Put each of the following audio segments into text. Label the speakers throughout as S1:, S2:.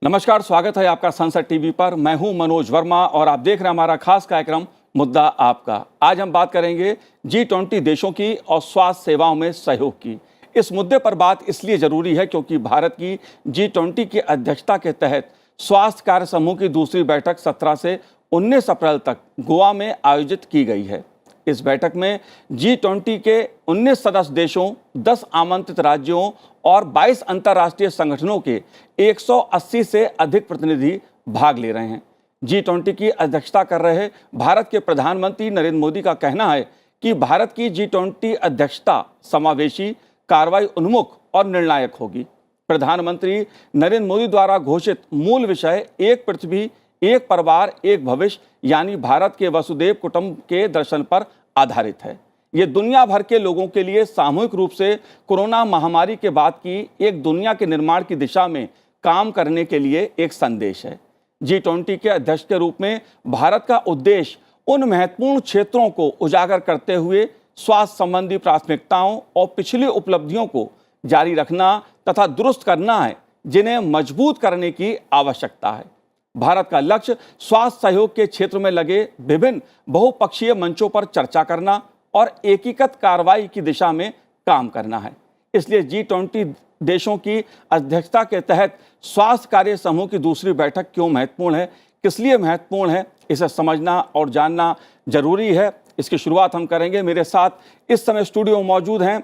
S1: नमस्कार, स्वागत है आपका संसद टीवी पर। मैं हूं मनोज वर्मा और आप देख रहे हैं हमारा खास कार्यक्रम मुद्दा आपका। आज हम बात करेंगे G20 देशों की और स्वास्थ्य सेवाओं में सहयोग की। इस मुद्दे पर बात इसलिए जरूरी है क्योंकि भारत की G20 की अध्यक्षता के तहत स्वास्थ्य कार्य समूह की दूसरी बैठक 17 से 19 अप्रैल तक गोवा में आयोजित की गई है। इस बैठक में G20 के 19 सदस्य देशों, 10 आमंत्रित राज्यों और 22 अंतर्राष्ट्रीय संगठनों के 180 से अधिक प्रतिनिधि भाग ले रहे हैं। G20 की अध्यक्षता कर रहे भारत के प्रधानमंत्री नरेंद्र मोदी का कहना है कि भारत की G20 अध्यक्षता समावेशी, कार्रवाई उन्मुख और निर्णायक होगी। प्रधानमंत्री नरेंद्र मोदी द्वारा घोषित मूल विषय एक पृथ्वी, एक परिवार, एक भविष्य यानी भारत के वसुधैव कुटुंब के दर्शन पर आधारित है। ये दुनिया भर के लोगों के लिए सामूहिक रूप से कोरोना महामारी के बाद की एक दुनिया के निर्माण की दिशा में काम करने के लिए एक संदेश है। G20 के अध्यक्ष के रूप में भारत का उद्देश्य उन महत्वपूर्ण क्षेत्रों को उजागर करते हुए स्वास्थ्य संबंधी प्राथमिकताओं और पिछली उपलब्धियों को जारी रखना तथा दुरुस्त करना है, जिन्हें मजबूत करने की आवश्यकता है। भारत का लक्ष्य स्वास्थ्य सहयोग के क्षेत्र में लगे विभिन्न बहुपक्षीय मंचों पर चर्चा करना और एकीकृत कार्रवाई की दिशा में काम करना है। इसलिए G20 देशों की अध्यक्षता के तहत स्वास्थ्य कार्य समूह की दूसरी बैठक क्यों महत्वपूर्ण है, किस लिए महत्वपूर्ण है, इसे समझना और जानना जरूरी है। इसकी शुरुआत हम करेंगे। मेरे साथ इस समय स्टूडियो में मौजूद हैं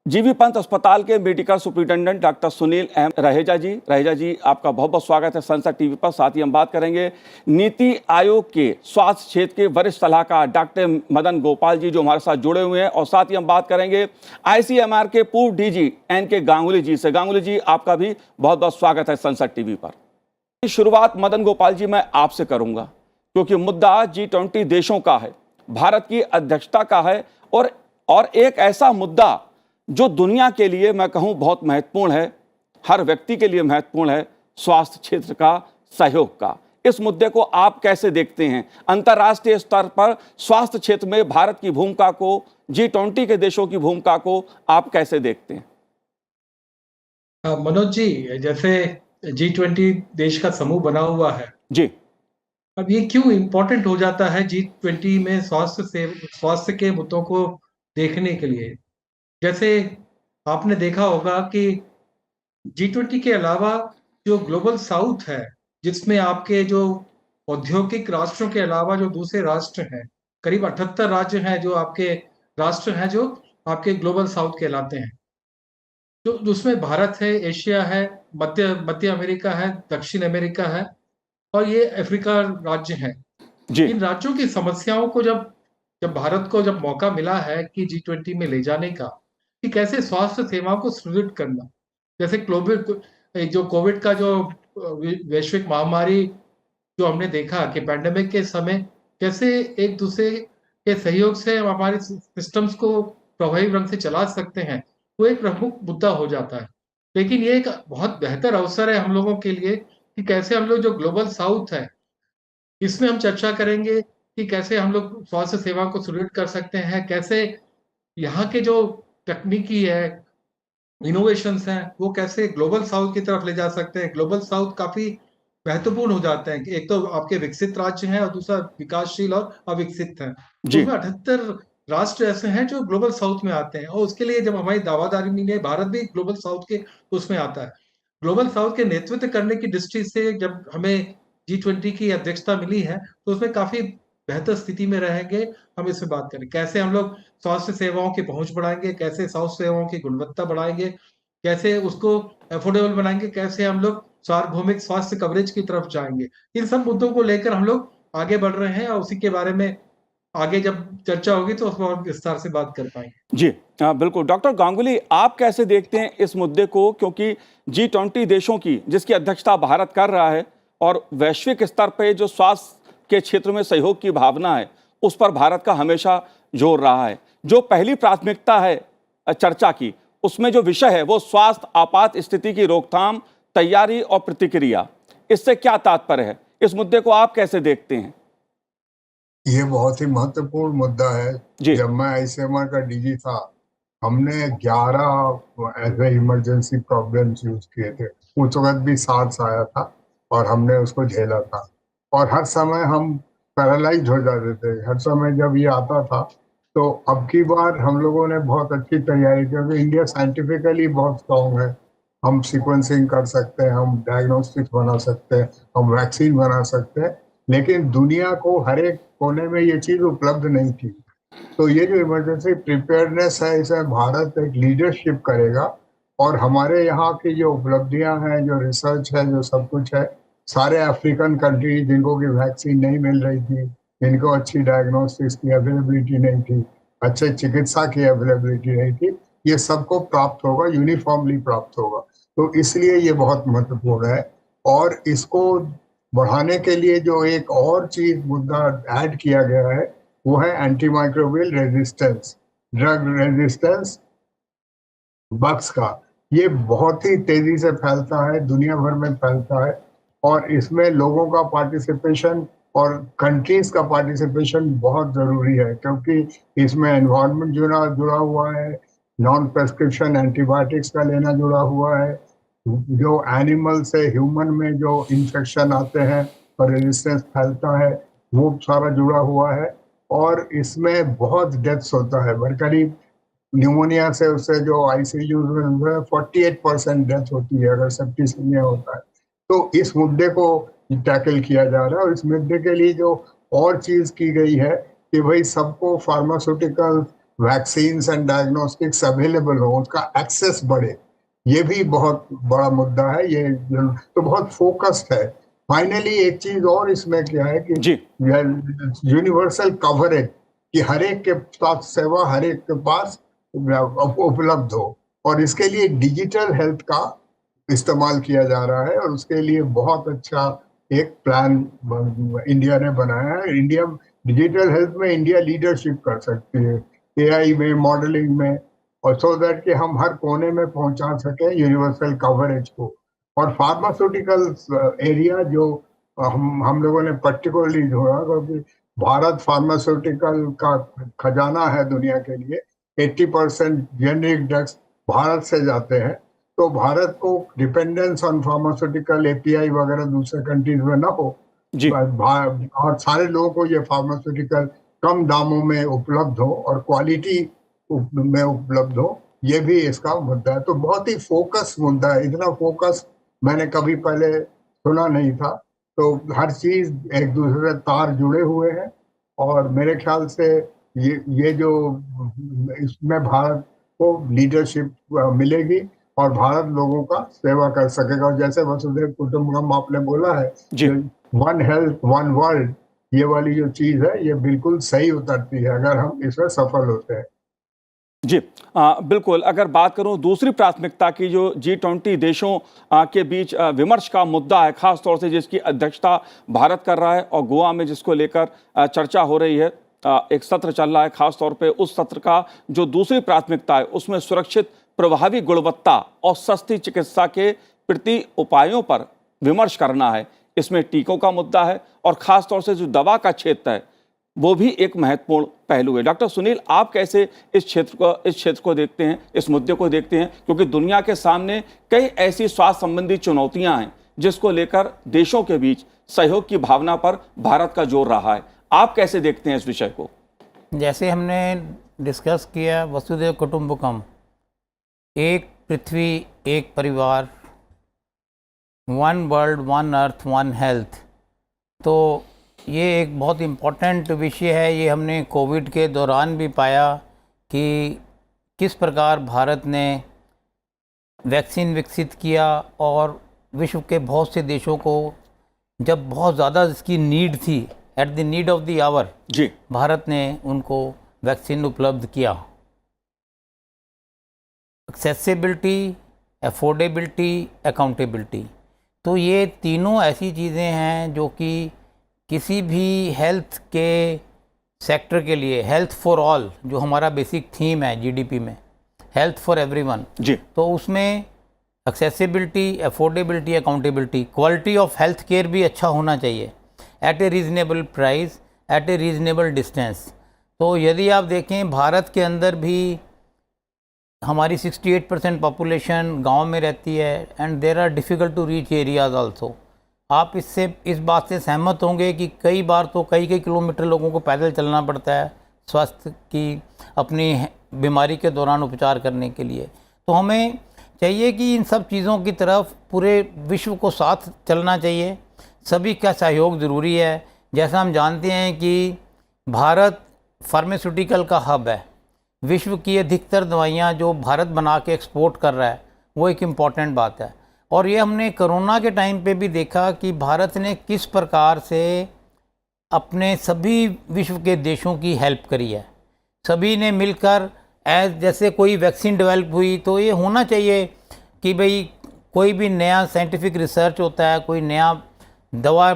S1: जीबी पंत अस्पताल के medical superintendent doctor Sunil M Raheja ji. Raheja ji, आपका बहुत बहुत स्वागत है संसद टीवी पर। साथ ही हम बात करेंगे नीति आयोग के स्वास्थ्य क्षेत्र के वरिष्ठ सलाहकार डॉक्टर मदन गोपाल जी, जो हमारे साथ जुड़े हुए हैं। और साथ ही हम बात करेंगे ICMR के पूर्व DG NK गांगुली जी से। गांगुली जी, आपका भी बहुत बहुत स्वागत है संसद टीवी पर। शुरुआत मदन गोपाल जी मैं आपसे करूंगा, क्योंकि मुद्दा G20 देशों का है, भारत की अध्यक्षता का है और एक ऐसा मुद्दा जो दुनिया के लिए मैं कहूं बहुत महत्वपूर्ण है, हर व्यक्ति के लिए महत्वपूर्ण है, स्वास्थ्य क्षेत्र का सहयोग का। इस मुद्दे को आप कैसे देखते हैं? अंतर्राष्ट्रीय स्तर पर स्वास्थ्य क्षेत्र में भारत की भूमिका को, G20 के देशों की भूमिका को आप कैसे देखते हैं?
S2: मनोज जी, जैसे G20 देश का समूह बना हुआ है
S1: जी।
S2: अब ये क्यों इम्पोर्टेंट हो जाता है G20 में स्वास्थ्य के मुद्दों को देखने के लिए। जैसे आपने देखा होगा कि G20 के अलावा जो ग्लोबल साउथ है, जिसमें आपके जो औद्योगिक राष्ट्रों के अलावा जो दूसरे राष्ट्र हैं, करीब 78 राज्य हैं जो आपके राष्ट्र हैं जो आपके ग्लोबल साउथ कहलाते हैं। तो उसमें भारत है, एशिया है, मध्य अमेरिका है, दक्षिण अमेरिका है और ये अफ्रीका राज्य हैं।
S1: जी।
S2: इन राज्यों की समस्याओं को जब भारत को जब मौका मिला है कि G20 में ले जाने का, कि कैसे स्वास्थ्य सेवाओं को सुदृढ़ करना। जैसे कोविड का जो वैश्विक महामारी जो हमने देखा कि पैंडेमिक के समय कैसे एक दूसरे के सहयोग से हम हमारे सिस्टम्स को प्रभावी ढंग से चला सकते हैं, वो एक प्रमुख मुद्दा हो जाता है। लेकिन ये एक बहुत बेहतर अवसर है हम लोगों के लिए कि कैसे हम लोग जो ग्लोबल साउथ है, इसमें हम चर्चा करेंगे कि कैसे हम लोग स्वास्थ्य सेवा को सुदृढ़ कर सकते हैं, कैसे यहाँ के जो तकनीकी है, इनोवेशंस हैं, वो कैसे ग्लोबल साउथ की तरफ ले जा सकते हैं। ग्लोबल साउथ काफ़ी महत्वपूर्ण हो जाते हैं कि एक तो आपके विकसित राज्य हैं और दूसरा विकासशील और अविकसित हैं।
S1: जी।
S2: उसमें 78 राष्ट्र ऐसे हैं जो ग्लोबल साउथ में आते हैं और उसके लिए जब हमारी दावादारी मिली है, भारत भी ग्लोबल साउथ के उसमें आता है। ग्लोबल साउथ के नेतृत्व करने की दृष्टि से जब हमें G20 की अध्यक्षता मिली है, तो उसमें काफ़ी बेहतर स्थिति में रहेंगे। हम इसमें बात करें कैसे हम लोग स्वास्थ्य सेवाओं की पहुँच बढ़ाएँगे, कैसे स्वास्थ्य सेवाओं की गुणवत्ता बढ़ाएँगे, कैसे उसको अफोर्डेबल बनाएँगे, कैसे हम लोग सार्वभौमिक स्वास्थ्य कवरेज की तरफ जाएँगे। इन सब मुद्दों को लेकर हम लोग आगे बढ़ रहे हैं और उसी के बारे में आगे जब चर्चा होगी तो उसको और विस्तार से बात कर पाएँगे।
S1: जी। बिल्कुल। डॉक्टर गांगुली, आप कैसे देखते हैं इस मुद्दे को, क्योंकि G20 देशों की जिसकी अध्यक्षता भारत कर रहा है और वैश्विक स्तर पे जो स्वास्थ्य के क्षेत्र में सहयोग की भावना है, उस पर भारत का हमेशा जोर रहा है। जो पहली प्राथमिकता है चर्चा की, उसमें जो विषय है वो स्वास्थ्य आपात स्थिति की रोकथाम, तैयारी और प्रतिक्रिया। इससे क्या तात्पर्य है? इस मुद्दे को आप कैसे देखते हैं?
S3: ये बहुत ही महत्वपूर्ण मुद्दा है।
S1: जी।
S3: जब मैं ICMR का DG था, हमने 11 ऐसे इमरजेंसी प्रॉब्लम्स यूज किए थे। उस वक्त भी SARS आया था और हमने उसको झेला था। और हर समय हम पैरालाइज हो जाते थे, हर समय जब ये आता था। तो अब की बार हम लोगों ने बहुत अच्छी तैयारी की, क्योंकि इंडिया साइंटिफिकली बहुत स्ट्रांग है। हम सीक्वेंसिंग कर सकते हैं, हम डायग्नोस्टिक्स बना सकते हैं, हम वैक्सीन बना सकते हैं, लेकिन दुनिया को हर एक कोने में ये चीज़ उपलब्ध नहीं थी। तो ये जो इमरजेंसी प्रिपेयरनेस है, इसमें भारत एक लीडरशिप करेगा। और हमारे यहाँ की जो उपलब्धियां हैं, जो रिसर्च है, जो सब कुछ है, सारे अफ्रीकन कंट्री जिनको की वैक्सीन नहीं मिल रही थी, जिनको अच्छी डायग्नोस्टिक्स की अवेलेबिलिटी नहीं थी, अच्छे चिकित्सा की अवेलेबिलिटी नहीं थी, ये सबको प्राप्त होगा, यूनिफॉर्मली प्राप्त होगा। तो इसलिए ये बहुत महत्वपूर्ण है। और इसको बढ़ाने के लिए जो एक और चीज मुद्दा ऐड किया गया है, वो है antimicrobial resistance, drug resistance bugs का। ये बहुत ही तेजी से फैलता है, दुनिया भर में फैलता है। और इसमें लोगों का पार्टिसिपेशन और कंट्रीज का पार्टिसिपेशन बहुत जरूरी है, क्योंकि इसमें एनवायरनमेंट जुड़ा हुआ है, नॉन प्रेस्क्रिप्शन एंटीबायोटिक्स का लेना जुड़ा हुआ है, जो एनिमल से ह्यूमन में जो इन्फेक्शन आते हैं और रेजिस्टेंस फैलता है, वो सारा जुड़ा हुआ है। और इसमें बहुत डेथ्स होता है, करीब न्यूमोनिया से उससे जो आईसीयू में 48% डेथ होती है अगर सेप्टिसीमिया होता है। तो इस मुद्दे को टैकल किया जा रहा है। और इस मुद्दे के लिए जो और चीज की गई है कि भाई सबको pharmaceutical vaccines and diagnostics available हो, उसका एक्सेस बढ़े, ये भी बहुत बड़ा मुद्दा है। ये तो बहुत फोकस्ड है। फाइनली एक चीज और इसमें क्या है कि
S1: जी
S3: यूनिवर्सल कवरेज, कि हर एक के साथ सेवा हर एक के पास उपलब्ध हो। और इसके लिए डिजिटल हेल्थ का इस्तेमाल किया जा रहा है, और उसके लिए बहुत अच्छा एक प्लान इंडिया ने बनाया है। इंडिया डिजिटल हेल्थ में इंडिया लीडरशिप कर सकती है, एआई में, मॉडलिंग में, और सो दैट कि हम हर कोने में पहुंचा सके यूनिवर्सल कवरेज को। और फार्मास्यूटिकल एरिया जो हम लोगों ने पर्टिकुलरली जोड़ा, क्योंकि भारत फार्मास्यूटिकल का खजाना है दुनिया के लिए। 80% जेनरिक ड्रग्स भारत से जाते हैं। तो भारत को डिपेंडेंस ऑन फार्मास्यूटिकल एपीआई वगैरह दूसरे कंट्रीज में ना हो,
S1: जी
S3: और सारे लोगों को ये फार्मास्यूटिकल कम दामों में उपलब्ध हो और क्वालिटी में उपलब्ध हो, ये भी इसका मुद्दा है। तो बहुत ही फोकस मुद्दा है, इतना फोकस मैंने कभी पहले सुना नहीं था। तो हर चीज एक दूसरे से तार जुड़े हुए हैं, और मेरे ख्याल से ये जो इसमें भारत को लीडरशिप मिलेगी और भारत लोगों का सेवा कर सकेगा। और जैसे वसुधैव कुटुंबकम आपने बोला है,
S1: जी
S3: वन हेल्थ वन वर्ल्ड, ये वाली जो चीज है, ये बिल्कुल सही उतरती है अगर हम इसमें सफल होते हैं।
S1: जी बिल्कुल। अगर बात करूं दूसरी प्राथमिकता की, जो G20 देशों के बीच विमर्श का मुद्दा है, खास तौर से जिसकी अध्यक्षता भारत कर रहा है, और गोवा में जिसको लेकर चर्चा हो रही है, एक सत्र चल रहा है, खास तौर पे उस सत्र का जो दूसरी प्राथमिकता है उसमें सुरक्षित, प्रभावी गुणवत्ता और सस्ती चिकित्सा के प्रति उपायों पर विमर्श करना है। इसमें टीकों का मुद्दा है, और खास तौर से जो दवा का क्षेत्र है वो भी एक महत्वपूर्ण पहलू है। डॉक्टर सुनील, आप कैसे इस क्षेत्र को देखते हैं, इस मुद्दे को देखते हैं, क्योंकि दुनिया के सामने कई ऐसी स्वास्थ्य संबंधी चुनौतियां हैं जिसको लेकर देशों के बीच सहयोग की भावना पर भारत का जोर रहा है। आप कैसे देखते हैं इस विषय को?
S4: जैसे हमने डिस्कस किया, वसुधैव कुटुंबकम, एक पृथ्वी एक परिवार, one world one earth one health, तो ये एक बहुत इम्पोर्टेंट विषय है। ये हमने कोविड के दौरान भी पाया कि किस प्रकार भारत ने वैक्सीन विकसित किया, और विश्व के बहुत से देशों को जब बहुत ज़्यादा इसकी नीड थी, at the need of the hour,
S1: जी
S4: भारत ने उनको वैक्सीन उपलब्ध किया। एक्सेसिबिलिटी, अफोर्डेबिलिटी, अकाउंटेबिलिटी, तो ये तीनों ऐसी चीज़ें हैं जो कि किसी भी हेल्थ के सेक्टर के लिए, हेल्थ फॉर ऑल जो हमारा बेसिक थीम है जीडीपी में, हेल्थ फॉर एवरीवन,
S1: जी,
S4: तो उसमें accessibility, affordability, accountability, quality of health care भी अच्छा होना चाहिए, एट ए रीज़नेबल प्राइस, एट ए रीज़नेबल डिस्टेंस। तो यदि आप देखें, भारत के अंदर भी हमारी 68% पॉपुलेशन गांव में रहती है, and there are difficult to reach areas also. आप इस बात से सहमत होंगे कि कई बार तो कई किलोमीटर लोगों को पैदल चलना पड़ता है स्वास्थ्य की अपनी बीमारी के दौरान उपचार करने के लिए। तो हमें चाहिए कि इन सब चीज़ों की तरफ पूरे विश्व को साथ चलना चाहिए, सभी का सहयोग ज़रूरी है। जैसा हम जानते हैं कि भारत फार्मास्यूटिकल का हब है, विश्व की अधिकतर दवाइयाँ जो भारत बना के एक्सपोर्ट कर रहा है वो एक इम्पॉर्टेंट बात है। और ये हमने कोरोना के टाइम पे भी देखा कि भारत ने किस प्रकार से अपने सभी विश्व के देशों की हेल्प करी है। सभी ने मिलकर जैसे कोई वैक्सीन डेवलप हुई तो ये होना चाहिए कि भाई कोई भी नया साइंटिफिक रिसर्च होता है, कोई नया दवा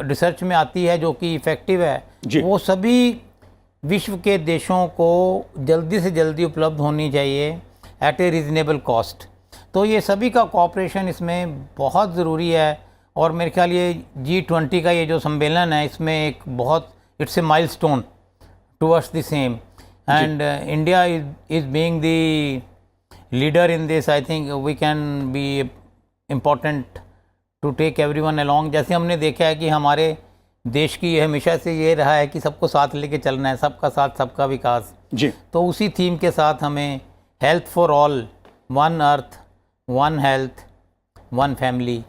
S4: रिसर्च में आती है जो कि इफ़ेक्टिव है, वो सभी विश्व के देशों को जल्दी से जल्दी उपलब्ध होनी चाहिए एट ए रीज़नेबल कॉस्ट। तो ये सभी का कोऑपरेशन इसमें बहुत ज़रूरी है। और मेरे ख्याल ये G20 का ये जो सम्मेलन है इसमें एक बहुत it's a milestone towards the same, and India is being the leader in this. I think we can be important to take everyone along. जैसे हमने देखा है कि हमारे देश की हमेशा से ये रहा है कि सबको साथ लेके चलना है, सबका साथ सबका विकास जी। तो उसी थीम के साथ हमें health for all, one earth, one health, one family,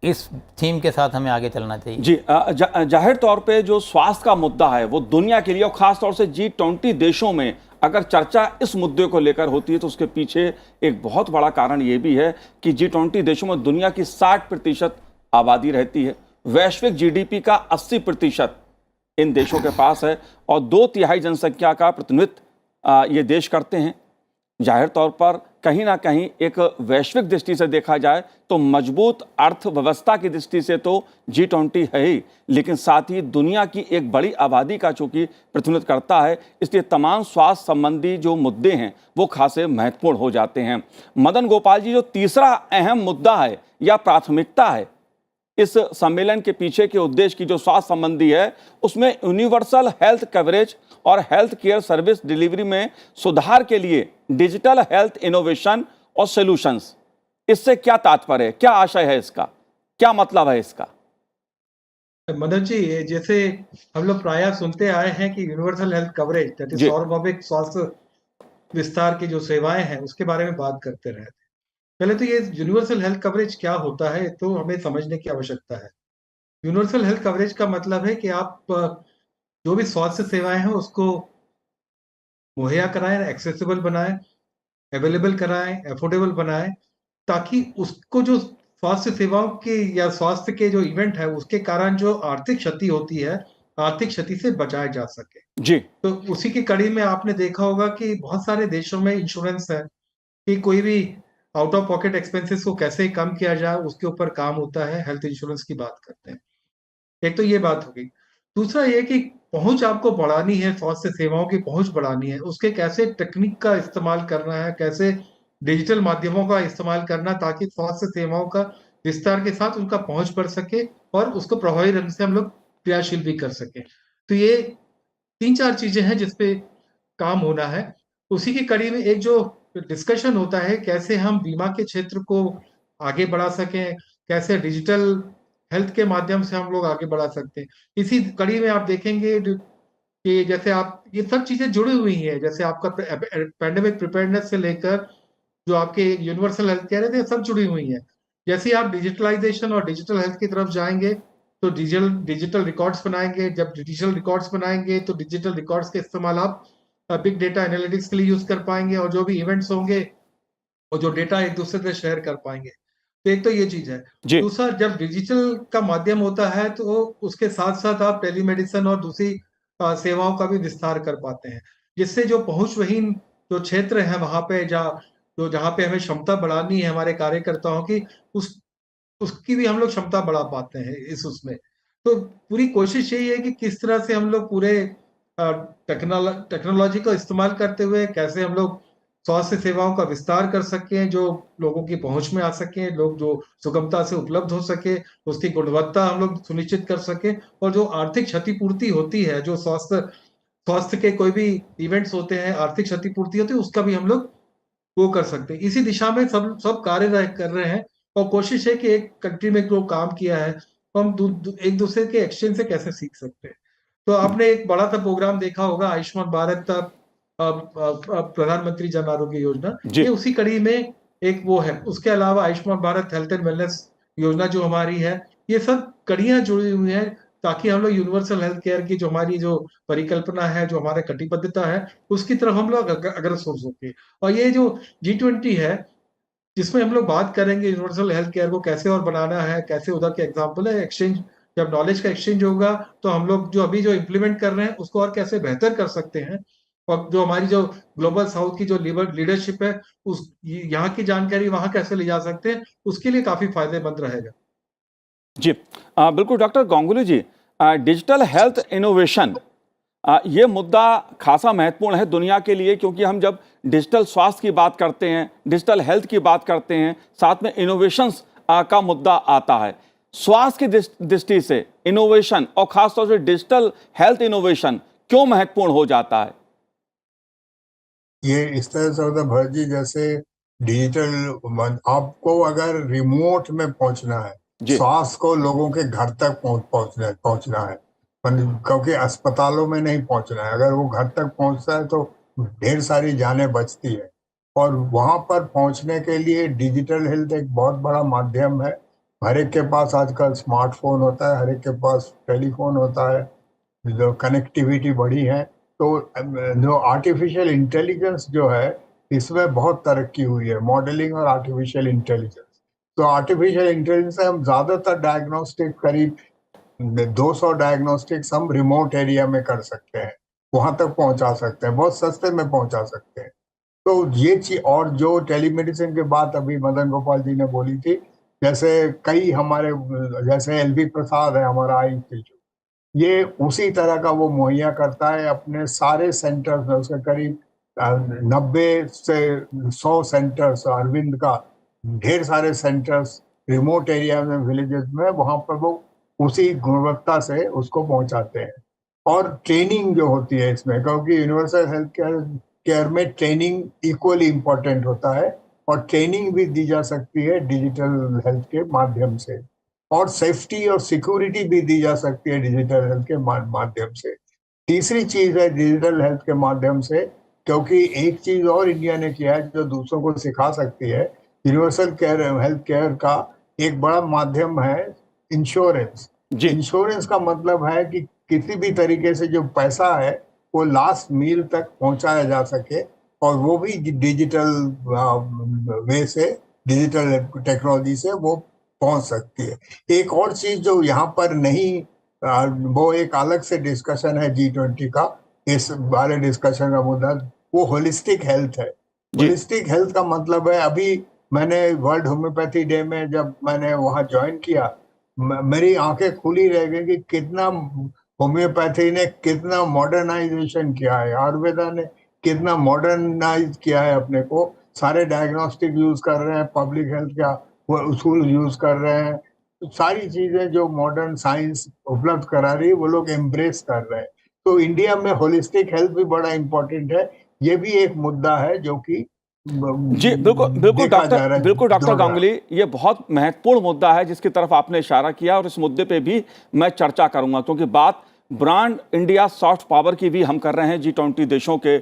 S4: इस थीम के साथ हमें आगे चलना चाहिए
S1: जी। जाहिर तौर पे जो स्वास्थ्य का मुद्दा है वो दुनिया के लिए और ख़ास तौर से G20 देशों में अगर चर्चा इस मुद्दे को लेकर होती है तो उसके पीछे एक बहुत बड़ा कारण ये भी है कि G20 देशों में दुनिया की 60% आबादी रहती है, वैश्विक GDP का 80% इन देशों के पास है और 2/3 जनसंख्या का प्रतिनिधित्व ये देश करते हैं। जाहिर तौर पर कहीं ना कहीं एक वैश्विक दृष्टि से देखा जाए तो मजबूत अर्थव्यवस्था की दृष्टि से तो G20 है ही, लेकिन साथ ही दुनिया की एक बड़ी आबादी का चूंकि प्रतिनिधित्व करता है, इसलिए तमाम स्वास्थ्य संबंधी जो मुद्दे हैं वो खासे महत्वपूर्ण हो जाते हैं। मदन गोपाल जी, जो तीसरा अहम मुद्दा है या प्राथमिकता है इस सम्मेलन के पीछे के उद्देश्य की जो स्वास्थ्य संबंधी है, उसमें यूनिवर्सल हेल्थ कवरेज और हेल्थ केयर सर्विस डिलीवरी में सुधार के लिए डिजिटल हेल्थ इनोवेशन और सॉल्यूशंस, इससे क्या तात्पर्य है, क्या आशय है इसका, क्या मतलब है इसका?
S2: मदन जी, जैसे हम लोग प्रायः सुनते आए हैं कि universal health coverage, that is सार्वभौमिक स्वास्थ्य विस्तार की जो सेवाएं हैं उसके बारे में बात करते रहे थे। पहले तो ये यूनिवर्सल हेल्थ कवरेज क्या होता है तो हमें समझने की आवश्यकता है। यूनिवर्सल हेल्थ कवरेज का मतलब है कि आप जो भी स्वास्थ्य सेवाएं हैं उसको मुहैया कराएं, एक्सेसिबल बनाएं, अवेलेबल कराएं, अफोर्डेबल बनाएं, ताकि उसको जो स्वास्थ्य सेवाओं के या स्वास्थ्य के जो इवेंट है उसके कारण जो आर्थिक क्षति होती है, आर्थिक क्षति से बचाया जा सके
S1: जी।
S2: तो उसी की कड़ी में आपने देखा होगा कि बहुत सारे देशों में इंश्योरेंस है कि कोई भी आउट ऑफ पॉकेट एक्सपेंसेस को कैसे कम किया जाए उसके ऊपर काम होता है। हेल्थ इंश्योरेंस की बात करते हैं। एक तो ये बात होगी। दूसरा ये कि पहुंच आपको बढ़ानी है, स्वास्थ्य सेवाओं की पहुंच बढ़ानी है, उसके कैसे टेक्निक का इस्तेमाल करना है, कैसे डिजिटल माध्यमों का इस्तेमाल करना ताकि स्वास्थ्य सेवाओं का विस्तार के साथ उनका पहुंच बढ़ सके और उसको प्रभावी ढंग से हम लोग क्रियाशील भी कर सके। तो ये 3-4 चीजें हैं जिसपे काम होना है। उसी की कड़ी में एक जो डिस्कशन होता है कैसे हम बीमा के क्षेत्र को आगे बढ़ा सकें, कैसे डिजिटल हेल्थ के माध्यम से हम लोग आगे बढ़ा सकते हैं। इसी कड़ी में आप देखेंगे कि जैसे आप ये सब चीजें जुड़ी हुई हैं, जैसे आपका पैंडेमिक प्रिपेयर्डनेस से लेकर जो आपके यूनिवर्सल हेल्थ केयर है, सब जुड़ी हुई हैं। जैसे ही आप डिजिटलाइजेशन और डिजिटल हेल्थ की तरफ जाएंगे तो डिजिटल रिकॉर्ड्स बनाएंगे। जब डिजिटल रिकॉर्ड्स बनाएंगे तो डिजिटल रिकॉर्ड्स के इस्तेमाल आप बिग डेटा एनालिटिक्स के लिए यूज कर पाएंगे और जो भी इवेंट्स होंगे और जो डेटा एक दूसरे से शेयर कर पाएंगे। तो एक तो ये चीज है। दूसरा, जब डिजिटल का माध्यम होता है तो उसके साथ साथ आप टेलीमेडिसिन और दूसरी सेवाओं का भी विस्तार कर पाते हैं, जिससे जो पहुंचविहीन जो क्षेत्र है वहां पे जहाँ पे हमें क्षमता बढ़ानी है हमारे कार्यकर्ताओं की, उसकी भी हम लोग क्षमता बढ़ा पाते हैं उसमें। तो पूरी कोशिश यही है कि किस तरह से हम लोग पूरे टेक्नोलॉजी का इस्तेमाल करते हुए कैसे हम लोग स्वास्थ्य सेवाओं का विस्तार कर सकें, जो लोगों की पहुंच में आ सके, लोग जो सुगमता से उपलब्ध हो सके, उसकी गुणवत्ता हम लोग सुनिश्चित कर सके और जो आर्थिक क्षतिपूर्ति होती है, जो स्वास्थ्य के कोई भी इवेंट्स होते हैं, आर्थिक क्षतिपूर्ति होती है, उसका भी हम लोग वो कर सकते हैं। इसी दिशा में सब कार्य कर रहे हैं और कोशिश है कि एक कंट्री में जो काम किया है तो हम एक दूसरे के एक्सचेंज से कैसे सीख सकते हैं। तो आपने एक बड़ा सा प्रोग्राम देखा होगा, आयुष्मान भारत प्रधानमंत्री जन आरोग्य योजना,
S1: जी
S2: ये उसी कड़ी में एक वो है। उसके अलावा Ayushman Bharat health and wellness योजना जो हमारी है, ये सब कड़ियां जुड़ी हुई हैं ताकि हम लोग यूनिवर्सल हेल्थ केयर की जो हमारी जो परिकल्पना है, जो हमारे कटिबद्धता है, उसकी तरफ हम लोग अग्रसर हो सके। और ये जो G20 है, जिसमें हम लोग बात करेंगे यूनिवर्सल हेल्थ केयर को कैसे और बनाना है, कैसे उधर के एग्जाम्पल है एक्सचेंज, जब नॉलेज का एक्सचेंज होगा तो हम लोग जो अभी जो इम्प्लीमेंट कर रहे हैं उसको और कैसे बेहतर कर सकते हैं। और जो हमारी जो ग्लोबल साउथ की जो लीडरशिप है, उस यहाँ की जानकारी वहां कैसे ले जा सकते हैं, उसके लिए काफी फायदेमंद रहेगा।
S1: जी बिल्कुल डॉक्टर गांगुली जी, डिजिटल हेल्थ इनोवेशन ये मुद्दा खासा महत्वपूर्ण है दुनिया के लिए, क्योंकि हम जब डिजिटल स्वास्थ्य की बात करते हैं, डिजिटल हेल्थ की बात करते हैं, साथ में इनोवेशंस का मुद्दा आता है। स्वास्थ्य की दृष्टि से इनोवेशन और खासतौर से डिजिटल हेल्थ इनोवेशन क्यों महत्वपूर्ण हो जाता है?
S3: ये इस तरह से होता है भरत जी, जैसे आपको अगर रिमोट में पहुंचना है,
S1: जी
S3: स्वास्थ्य को लोगों के घर तक पहुंचना है, क्योंकि अस्पतालों में नहीं पहुंचना है। अगर वो घर तक पहुंचता है तो ढेर सारी जानें बचती है। और वहां पर पहुंचने के लिए डिजिटल हेल्थ एक बहुत बड़ा माध्यम है। हर एक के पास आजकल स्मार्टफोन होता है, हर एक के पास टेलीफोन होता है, जो कनेक्टिविटी बढ़ी है। तो जो आर्टिफिशियल इंटेलिजेंस जो है, इसमें बहुत तरक्की हुई है, मॉडलिंग और आर्टिफिशियल इंटेलिजेंस। तो आर्टिफिशियल इंटेलिजेंस से हम ज़्यादातर डायग्नोस्टिक, करीब 200 डायग्नोस्टिक्स हम रिमोट एरिया में कर सकते हैं, वहां तक पहुंचा सकते हैं, बहुत सस्ते में पहुंचा सकते हैं। तो ये चीज, और जो टेलीमेडिसिन की बात अभी मदन गोपाल जी ने बोली थी, जैसे कई हमारे, जैसे एलवी प्रसाद है हमारा आई इंस्टीट्यूट, ये उसी तरह का वो मुहैया करता है अपने सारे सेंटर्स में। उसके करीब 90 से 100 सेंटर्स, अरविंद का ढेर सारे सेंटर्स रिमोट एरिया में, विलेजेस में, वहां पर वो उसी गुणवत्ता से उसको पहुंचाते हैं। और ट्रेनिंग जो होती है इसमें, क्योंकि यूनिवर्सल हेल्थ केयर में ट्रेनिंग इक्वली इम्पोर्टेंट होता है, और ट्रेनिंग भी दी जा सकती है डिजिटल हेल्थ के माध्यम से, और सेफ्टी और सिक्योरिटी भी दी जा सकती है डिजिटल हेल्थ के माध्यम से। तीसरी चीज है डिजिटल हेल्थ के माध्यम से, क्योंकि एक चीज और इंडिया ने किया है जो दूसरों को सिखा सकती है, यूनिवर्सल हेल्थ केयर का एक बड़ा माध्यम है इंश्योरेंस।
S1: जी
S3: इंश्योरेंस का मतलब है कि किसी भी तरीके से जो पैसा है वो लास्ट मील तक पहुंचाया जा सके, और वो भी डिजिटल वे से, डिजिटल टेक्नोलॉजी से वो पहुंच सकती है। एक और चीज जो यहाँ पर नहीं, वो एक अलग से डिस्कशन है G20 का, इस बारे डिस्कशन का मुद्दा, वो होलिस्टिक हेल्थ है।
S1: जी
S3: होलिस्टिक हेल्थ का मतलब है, अभी मैंने वर्ल्ड होम्योपैथी डे में जब मैंने वहाँ ज्वाइन किया, मेरी आंखें खुली रह गई कि कितना होम्योपैथी ने कितना मॉडर्नाइजेशन किया है, आयुर्वेदा ने कितना मॉडर्नाइज किया है अपने को। सारे डायग्नोस्टिक यूज कर रहे हैं, पब्लिक हेल्थ का वो उसूल यूज कर रहे हैं, तो सारी चीजें जो मॉडर्न साइंस उपलब्ध करा रही है वो लोग एम्ब्रेस कर रहे हैं। तो इंडिया में होलिस्टिक हेल्थ भी बड़ा इम्पोर्टेंट है। ये भी एक मुद्दा है जो कि
S1: जी बिल्कुल बिल्कुल
S3: देखा जा रहा
S1: डॉक्टर,
S3: है,
S1: बिल्कुल डॉक्टर
S3: दौड़ रहा है।
S1: गांगुली, ये बहुत महत्वपूर्ण मुद्दा है जिसकी तरफ आपने इशारा किया, और इस मुद्दे पे भी मैं चर्चा करूंगा, क्योंकि बात ब्रांड इंडिया सॉफ्ट पावर की भी हम कर रहे हैं। G20 देशों के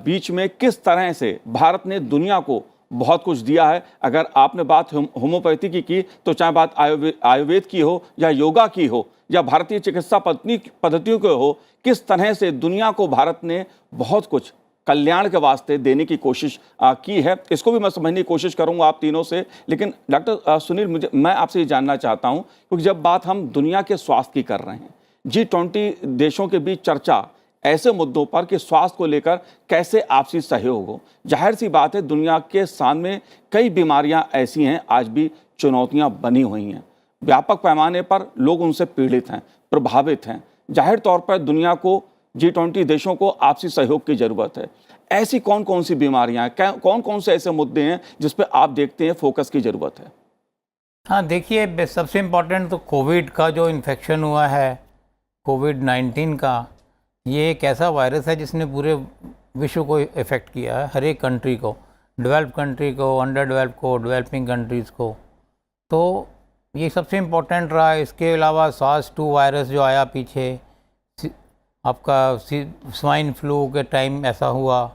S1: बीच में किस तरह से भारत ने दुनिया को बहुत कुछ दिया है। अगर आपने बात होम्योपैथी की तो चाहे बात आयुर्वेद की हो, या योगा की हो, या भारतीय चिकित्सा पद्धतियों की हो, किस तरह से दुनिया को भारत ने बहुत कुछ कल्याण के वास्ते देने की कोशिश की है, इसको भी मैं समझने की कोशिश करूंगा आप तीनों से। लेकिन डॉक्टर सुनील, मैं आपसे ये जानना चाहता हूं, क्योंकि जब बात हम दुनिया के स्वास्थ्य की कर रहे हैं, G20 देशों के बीच चर्चा ऐसे मुद्दों पर कि स्वास्थ्य को लेकर कैसे आपसी सहयोग हो, जाहिर सी बात है दुनिया के सामने कई बीमारियां ऐसी हैं, आज भी चुनौतियां बनी हुई हैं, व्यापक पैमाने पर लोग उनसे पीड़ित हैं, प्रभावित हैं। जाहिर तौर पर दुनिया को, G20 देशों को आपसी सहयोग की जरूरत है। ऐसी कौन कौन सी बीमारियां हैं, कौन कौन से ऐसे मुद्दे हैं जिस पर आप देखते हैं फोकस की जरूरत है?
S4: हाँ, देखिए, सबसे इम्पोर्टेंट तो कोविड का जो इन्फेक्शन हुआ है, कोविड-19 का, ये एक ऐसा वायरस है जिसने पूरे विश्व को इफ़ेक्ट किया है, हर एक कंट्री को, डेवलप्ड कंट्री को, अंडर डेवलप्ड को, डेवलपिंग कंट्रीज़ को। तो ये सबसे इम्पोर्टेंट रहा। इसके अलावा SARS-2 वायरस जो आया पीछे, आपका स्वाइन फ्लू के टाइम ऐसा हुआ,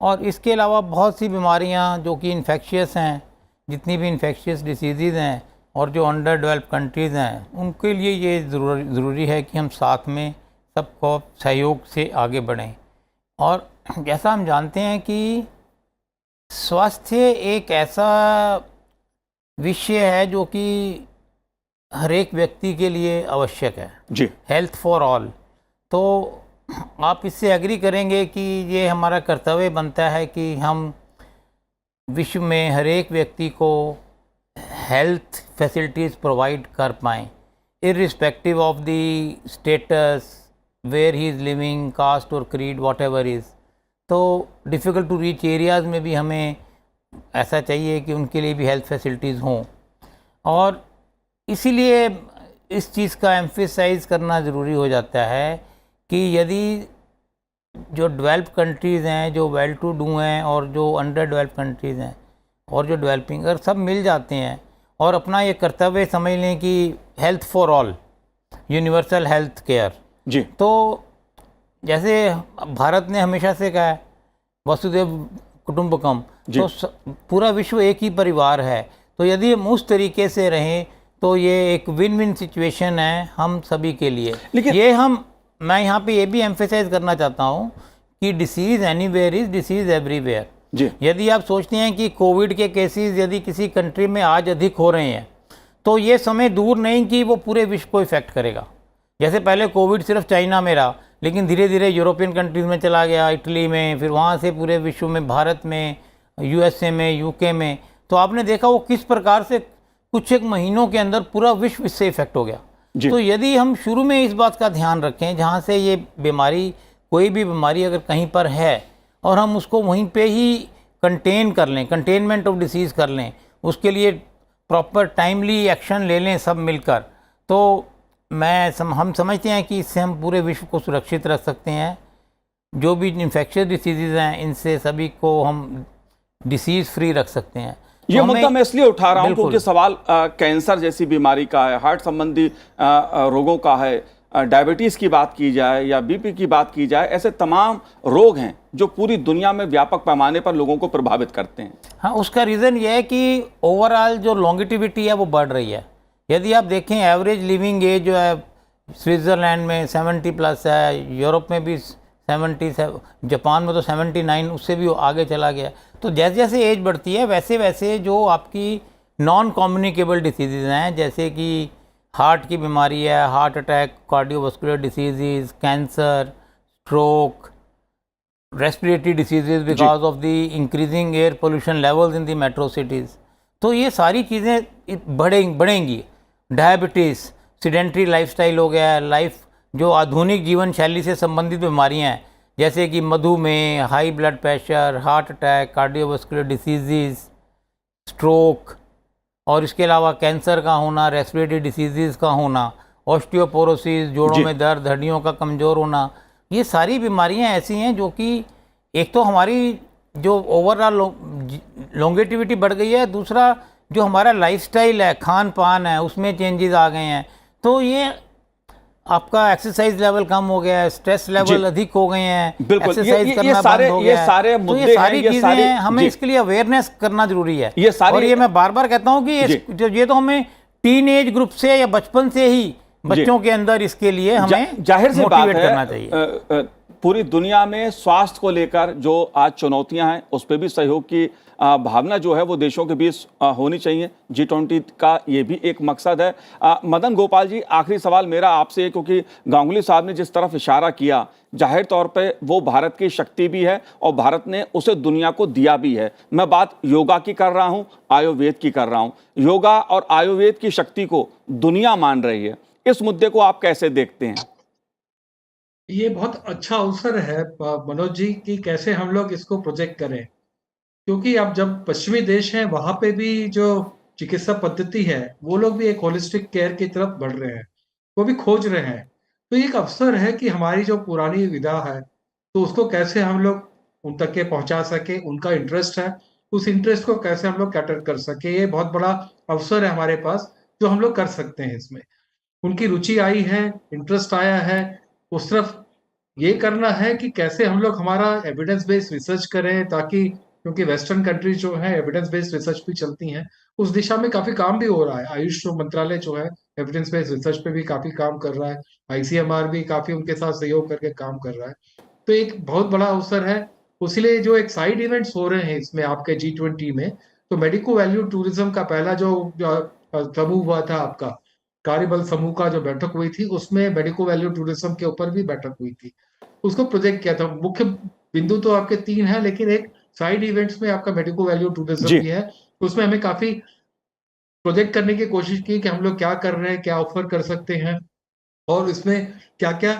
S4: और इसके अलावा बहुत सी बीमारियां जो कि इन्फेक्शियस हैं, जितनी भी इन्फेक्शियस डिसीज़ हैं और जो अंडर डेवलप कंट्रीज़ हैं, उनके लिए ये ज़रूरी है कि हम साथ में सबको सहयोग से आगे बढ़ें। और जैसा हम जानते हैं कि स्वास्थ्य एक ऐसा विषय है जो कि हर एक व्यक्ति के लिए आवश्यक है,
S1: जी,
S4: हेल्थ फॉर ऑल। तो आप इससे एग्री करेंगे कि ये हमारा कर्तव्य बनता है कि हम विश्व में हर एक व्यक्ति को हेल्थ फैसिलिटीज़ प्रोवाइड कर पाएँ, irrespective of the status, where he is living, caste और क्रीड, वॉट एवर इज़। तो डिफ़िकल्ट टू रीच एरियाज़ में भी हमें ऐसा चाहिए कि उनके लिए भी हेल्थ फैसिलिटीज़ हों, और इसीलिए इस चीज़ का एम्फेसाइज करना ज़रूरी हो जाता है कि यदि जो डेवलप कंट्रीज़ हैं, जो वेल टू डू हैं, और जो अंडर डेवलप कंट्रीज़ हैं और जो डेवलपिंग, अगर सब मिल जाते हैं और अपना ये कर्तव्य समझ लें कि health for all, universal health care,
S1: जी,
S4: तो जैसे भारत ने हमेशा से कहा है वसुधैव कुटुंबकम, तो पूरा विश्व एक ही परिवार है। तो यदि हम उस तरीके से रहें तो ये एक विन विन सिचुएशन है हम सभी के लिए।
S1: लेकिन
S4: ये मैं यहाँ पे ये भी एम्फेसाइज करना चाहता हूँ कि disease anywhere is disease everywhere.
S1: जी,
S4: यदि आप सोचते हैं कि कोविड के केसेस यदि किसी कंट्री में आज अधिक हो रहे हैं, तो ये समय दूर नहीं कि वो पूरे विश्व को इफ़ेक्ट करेगा। जैसे पहले कोविड सिर्फ चाइना में रहा, लेकिन धीरे धीरे यूरोपियन कंट्रीज़ में चला गया, इटली में, फिर वहाँ से पूरे विश्व में, भारत में, USA में, UK में। तो आपने देखा वो किस प्रकार से कुछ एक महीनों के अंदर पूरा विश्व इससे इफेक्ट हो गया। तो यदि हम शुरू में इस बात का ध्यान रखें, जहाँ से ये बीमारी, कोई भी बीमारी अगर कहीं पर है और हम उसको वहीं पे ही कंटेन कर लें, कंटेनमेंट ऑफ डिसीज़ कर लें, उसके लिए प्रॉपर टाइमली एक्शन ले लें सब मिलकर, तो हम समझते हैं कि इससे हम पूरे विश्व को सुरक्षित रख सकते हैं। जो भी इन्फेक्शियस डिसीज़ हैं, इनसे सभी को हम डिसीज़ फ्री रख सकते हैं।
S1: ये मुद्दा मैं इसलिए उठा रहा हूं क्योंकि सवाल कैंसर जैसी बीमारी का है, हार्ट संबंधी रोगों का है, डायबिटीज़ की बात की जाए या BP की बात की जाए, ऐसे तमाम रोग हैं जो पूरी दुनिया में व्यापक पैमाने पर लोगों को प्रभावित करते हैं।
S4: हाँ, उसका रीज़न ये है कि ओवरऑल जो लॉन्गिटिविटी है वो बढ़ रही है। यदि आप देखें एवरेज लिविंग एज जो है स्विट्ज़रलैंड में 70+ है, यूरोप में भी 70, जापान में तो 79, उससे भी आगे चला गया। तो जैसे जैसे एज बढ़ती है वैसे वैसे जो आपकी नॉन कम्युनिकेबल डिसीज़ हैं, जैसे कि हार्ट की बीमारी है, heart attack, cardiovascular disease, cancer, stroke, respiratory disease because of the increasing air pollution levels in the metro cities, तो ये सारी चीज़ें बढ़ेंगी। डायबिटीज़, सीडेंट्री लाइफस्टाइल हो गया, जो आधुनिक जीवन शैली से संबंधित बीमारियां हैं, जैसे कि मधुमेह, high blood pressure, heart attack, cardiovascular disease, stroke, और इसके अलावा कैंसर का होना, रेस्पिरेटरी डिसीज़ का होना, ऑस्टियोपोरोसिस, जोड़ों में दर्द, हड्डियों का कमज़ोर होना, ये सारी बीमारियां ऐसी हैं जो कि एक तो हमारी जो ओवरऑल लॉन्गेटिविटी बढ़ गई है, दूसरा जो हमारा लाइफस्टाइल है, खान पान है, उसमें चेंजेस आ गए हैं। तो ये आपका एक्सरसाइज लेवल कम हो गया है, स्ट्रेस लेवल अधिक हो गए हैं, एक्सरसाइज करना बंद हो गया है। तो ये सारी चीज़ें हैं, हमें इसके लिए अवेयरनेस करना जरूरी है। और ये मैं बार बार कहता हूँ कि ये तो हमें टीन एज ग्रुप से या बचपन से ही बच्चों के अंदर इसके लिए हमें
S1: जाहिर सी बात
S4: करना चाहिए।
S1: पूरी दुनिया में स्वास्थ्य को लेकर जो आज चुनौतियां हैं, उस पर भी सहयोग की भावना जो है वो देशों के बीच होनी चाहिए। G20 का ये भी एक मकसद है। मदन गोपाल जी, आखिरी सवाल मेरा आपसे, क्योंकि गांगुली साहब ने जिस तरफ इशारा किया, जाहिर तौर पे वो भारत की शक्ति भी है और भारत ने उसे दुनिया को दिया भी है। मैं बात योगा की कर रहा हूँ, आयुर्वेद की कर रहा हूँ। योगा और आयुर्वेद की शक्ति को दुनिया मान रही है, इस मुद्दे को आप कैसे देखते हैं?
S2: ये बहुत अच्छा अवसर है मनोज जी कि कैसे हम लोग इसको प्रोजेक्ट करें, क्योंकि अब जब पश्चिमी देश हैं वहां पे भी जो चिकित्सा पद्धति है वो लोग भी एक होलिस्टिक केयर की तरफ बढ़ रहे हैं, वो भी खोज रहे हैं। तो एक अवसर है कि हमारी जो पुरानी विधा है तो उसको कैसे हम लोग उन तक के पहुंचा सके, उनका इंटरेस्ट है, उस इंटरेस्ट को कैसे हम लोग कैटर कर सके, ये बहुत बड़ा अवसर है हमारे पास जो हम लोग कर सकते हैं इसमें। उनकी रुचि आई है, इंटरेस्ट आया है, उस तरफ ये करना है कि कैसे हम लोग हमारा एविडेंस बेस्ड रिसर्च करें, ताकि क्योंकि वेस्टर्न कंट्रीज जो है एविडेंस बेस्ड रिसर्च भी चलती हैं, उस दिशा में काफी काम भी हो रहा है। आयुष मंत्रालय जो है एविडेंस बेस्ड रिसर्च पे भी काफी काम कर रहा है, आईसीएमआर भी काफी उनके साथ सहयोग करके काम कर रहा है। तो एक बहुत बड़ा अवसर है। उसीलिए जो एक साइड इवेंट्स हो रहे हैं इसमें आपके G20 में, तो मेडिको वैल्यू टूरिज्म का पहला जो समूह हुआ था, आपका कार्यबल समूह का जो बैठक हुई थी, उसमें मेडिको वैल्यू टूरिज्म के ऊपर भी बैठक हुई थी। उसको प्रोजेक्ट किया था। मुख्य बिंदु तो आपके 3 हैं, लेकिन एक साइड इवेंट्स में आपका मेडिको वैल्यू टूरिज्म
S1: जी।
S2: भी है। उसमें हमें काफी प्रोजेक्ट करने की कोशिश की कि हम लोग क्या कर रहे हैं, क्या ऑफर कर सकते हैं, और इसमें क्या क्या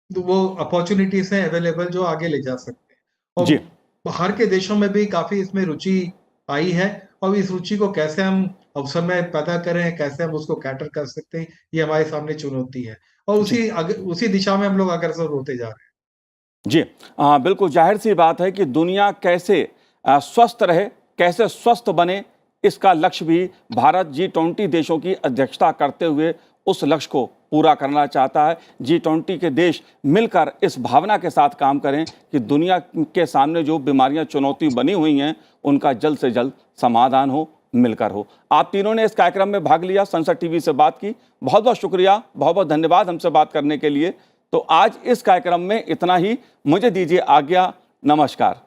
S2: वो अपॉर्चुनिटीज हैं अवेलेबल जो आगे ले जा सकते हैं। और
S1: जी।
S2: बाहर के देशों में भी काफी इसमें रुचि आई है, और इस रुचि को कैसे हम अवसर में पैदा करें, कैसे हम उसको कैटर कर सकते हैं, ये हमारे सामने चुनौती है। और उसी दिशा में हम लोग अग्रसर होते जा रहे हैं।
S1: जी। बिल्कुल जाहिर सी बात है कि दुनिया कैसे स्वस्थ रहे, कैसे स्वस्थ बने, इसका लक्ष्य भी भारत G20 देशों की अध्यक्षता करते हुए उस लक्ष्य को पूरा करना चाहता है। G20 के देश मिलकर इस भावना के साथ काम करें कि दुनिया के सामने जो बीमारियां चुनौती बनी हुई हैं, उनका जल्द से जल्द समाधान हो, मिलकर हो। आप तीनों ने इस कार्यक्रम में भाग लिया, संसद टीवी से बात की, बहुत बहुत शुक्रिया, बहुत बहुत धन्यवाद हमसे बात करने के लिए। तो आज इस कार्यक्रम में इतना ही, मुझे दीजिए आज्ञा, नमस्कार।